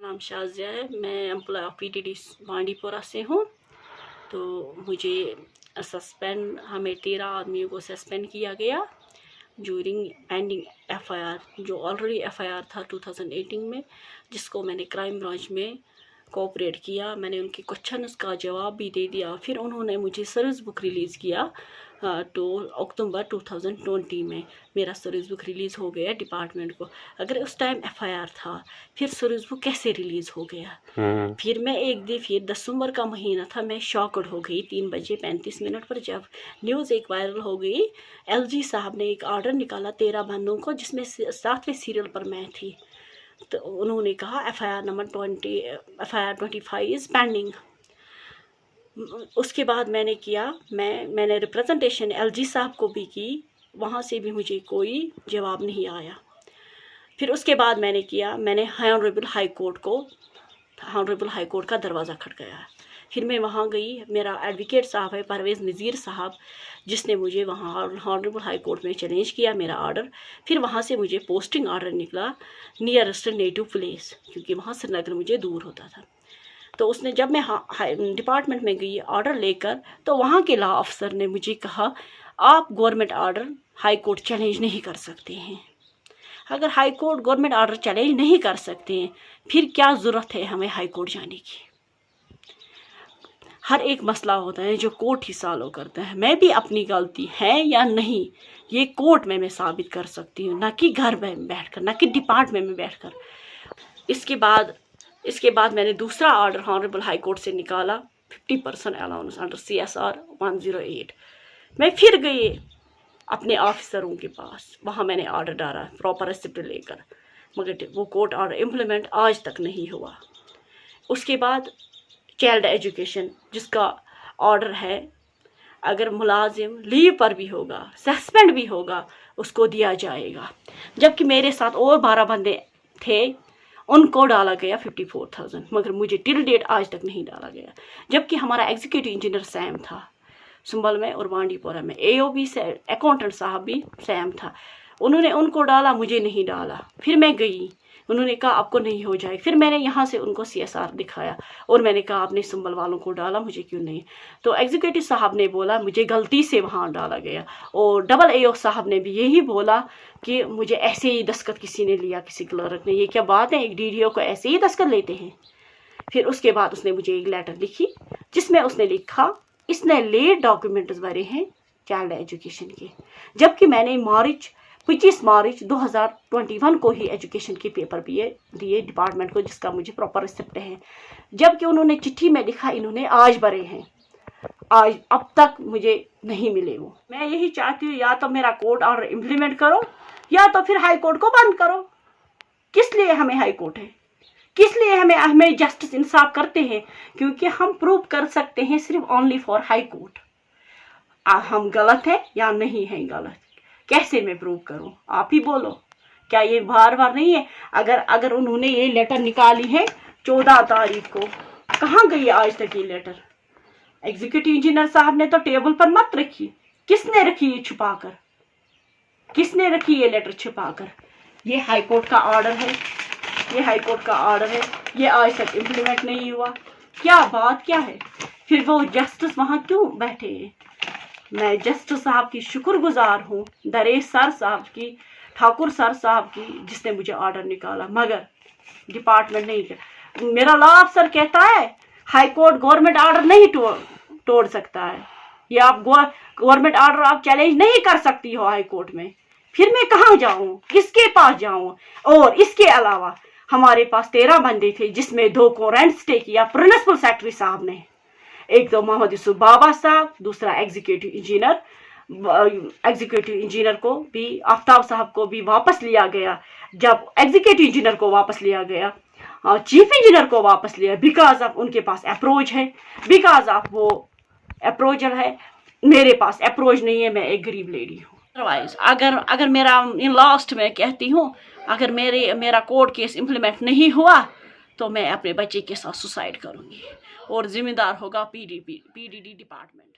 नाम शाज़िया है। मैं एम्प्लॉय ऑफ पीटीडी बांडी पोरा से हूँ। तो मुझे हमें 13 आदमियों को सस्पेंड किया गया ज्यूरिंग पेंडिंग एफआईआर, जो ऑलरेडी एफआईआर था 2018 में, जिसको मैंने क्राइम ब्रांच में कोऑपरेट किया। मैंने उनके क्वेश्चंस का जवाब भी दे दिया। फिर उन्होंने मुझे सर्विस बुक रिलीज़ किया तो अक्टूबर 2020 में मेरा सर्विस बुक रिलीज़ हो गया डिपार्टमेंट को। अगर उस टाइम एफआईआर था, फिर सर्विस बुक कैसे रिलीज़ हो गया? फिर मैं फिर दिसंबर का महीना था, मैं शॉक्ड हो गई 3:35 पर जब न्यूज़ एक वायरल हो गई। एलजी साहब ने एक ऑर्डर निकाला 13 बंदों को, जिसमें 7वें सीरियल पर मैं थी। तो उन्होंने कहा एफआईआर नंबर 25 इज़ पेंडिंग। उसके बाद मैंने रिप्रेजेंटेशन एलजी साहब को भी की, वहाँ से भी मुझे कोई जवाब नहीं आया। फिर उसके बाद मैंने ऑनरेबल हाई कोर्ट का दरवाज़ा खटकाया। फिर मैं वहाँ गई। मेरा एडवोकेट साहब है परवेज़ नज़ीर साहब, जिसने मुझे वहाँ ऑनरेबल हाई कोर्ट में चैलेंज किया मेरा ऑर्डर। फिर वहाँ से मुझे पोस्टिंग ऑर्डर निकला नियरेस्ट नेटिव प्लेस, क्योंकि वहाँ श्रीनगर मुझे दूर होता था। तो उसने जब मैं डिपार्टमेंट में गई ऑर्डर लेकर, तो वहाँ के लॉ अफसर ने मुझे कहा आप government order high court challenge नहीं कर सकते हैं। अगर high court government order challenge नहीं कर सकते हैं, फिर क्या ज़रूरत है हमें हाई कोर्ट जाने की? हर एक मसला होता है जो कोर्ट ही सॉल्व करता है। मैं भी अपनी गलती है या नहीं, ये कोर्ट में मैं साबित कर सकती हूँ, ना कि घर में बैठकर, ना कि डिपार्टमेंट में बैठकर। इसके बाद मैंने दूसरा ऑर्डर ऑनरेबल हाई कोर्ट से निकाला 50% अलाउंस अंडर CSR 108। मैं फिर गई अपने ऑफिसरों के पास, वहाँ मैंने ऑर्डर डाला प्रॉपर रिसिप्ट लेकर, मगर वो कोर्ट ऑर्डर इम्प्लीमेंट आज तक नहीं हुआ। उसके बाद चाइल्ड एजुकेशन, जिसका ऑर्डर है अगर मुलाजिम लीव पर भी होगा, सस्पेंड भी होगा, उसको दिया जाएगा। जबकि मेरे साथ और 12 बंदे थे, उनको डाला गया 54,000, मगर मुझे टिल डेट आज तक नहीं डाला गया। जबकि हमारा एग्जीक्यूटिव इंजीनियर सैम था सुंबल में और बांडीपोरा में, AOB से अकाउंटेंट साहब भी सैम था, उन्होंने उनको डाला, मुझे नहीं डाला। फिर मैं गई, उन्होंने कहा आपको नहीं हो जाए। फिर मैंने यहाँ से उनको CSR दिखाया और मैंने कहा आपने सुंबल वालों को डाला, मुझे क्यों नहीं? तो एग्जीक्यूटिव साहब ने बोला मुझे गलती से वहाँ डाला गया, और डबल AO साहब ने भी यही बोला कि मुझे ऐसे ही दस्तखत किसी ने लिया, किसी क्लर्क ने। ये क्या बात है, एक DDO को ऐसे ही दस्तखत लेते हैं? फिर उसके बाद उसने मुझे एक लेटर लिखी, जिसमें उसने लिखा इसने लेट डॉक्यूमेंट्स भरे हैं चाइल्ड एजुकेशन के, जबकि मैंने 25 मार्च 2021 को ही एजुकेशन के पेपर दिए डिपार्टमेंट को, जिसका मुझे प्रॉपर रिसिप्ट है। जबकि उन्होंने चिट्ठी में लिखा इन्होंने आज भरे हैं, आज अब तक मुझे नहीं मिले वो। मैं यही चाहती हूँ, या तो मेरा कोर्ट ऑर्डर इम्प्लीमेंट करो, या तो फिर हाई कोर्ट को बंद करो। किस लिए हमें हाई कोर्ट है? किस लिए हमें जस्टिस इंसाफ करते हैं? क्योंकि हम प्रूव कर सकते हैं सिर्फ ओनली फॉर हाई कोर्ट हम गलत है या नहीं है गलत। कैसे मैं प्रूव करूं? आप ही बोलो। क्या ये बार नहीं है? अगर उन्होंने ये लेटर निकाली है 14 तारीख को, कहाँ गई आज तक ये लेटर? एग्जीक्यूटिव इंजीनियर साहब ने तो टेबल पर मत रखी। किसने रखी ये छुपाकर? किसने रखी ये लेटर छुपाकर? ये हाई कोर्ट का ऑर्डर है, ये हाई कोर्ट का ऑर्डर है, ये आज तक इम्प्लीमेंट नहीं हुआ। क्या बात क्या है? फिर वो जस्टिस वहाँ क्यों बैठे हैं? मैं जस्टिस साहब की शुक्रगुजार हूँ, दरेश सर साहब की, ठाकुर सर साहब की, जिसने मुझे ऑर्डर निकाला, मगर डिपार्टमेंट नहीं किया। मेरा लॉ अफसर कहता है हाई कोर्ट गवर्नमेंट ऑर्डर नहीं तोड़ सकता है, या आप गवर्नमेंट ऑर्डर आप चैलेंज नहीं कर सकती हो हाई कोर्ट में। फिर मैं कहाँ जाऊँ, किसके पास जाऊँ? और इसके अलावा हमारे पास 13 बंदे थे, जिसमें 2 को रेंट स्टे किया प्रिंसिपल सेक्रेटरी साहब ने। एक तो मोहम्मद यूसुफ बाबा साहब, दूसरा एग्जीक्यूटिव इंजीनियर को भी, आफ्ताब साहब को भी वापस लिया गया। जब एग्जीक्यूटिव इंजीनियर को वापस लिया गया, चीफ इंजीनियर को वापस लिया, बिकॉज ऑफ उनके पास अप्रोच है, बिकॉज ऑफ वो अप्रोचल है। मेरे पास अप्रोच नहीं है, मैं एक गरीब लेडी हूँ। अदरवाइज अगर मेरा इन लास्ट में कहती हूँ, अगर मेरा कोर्ट केस इम्प्लीमेंट नहीं हुआ तो मैं अपने बच्चे के साथ सुसाइड करूँगी, और जिम्मेदार होगा PDD डिपार्टमेंट।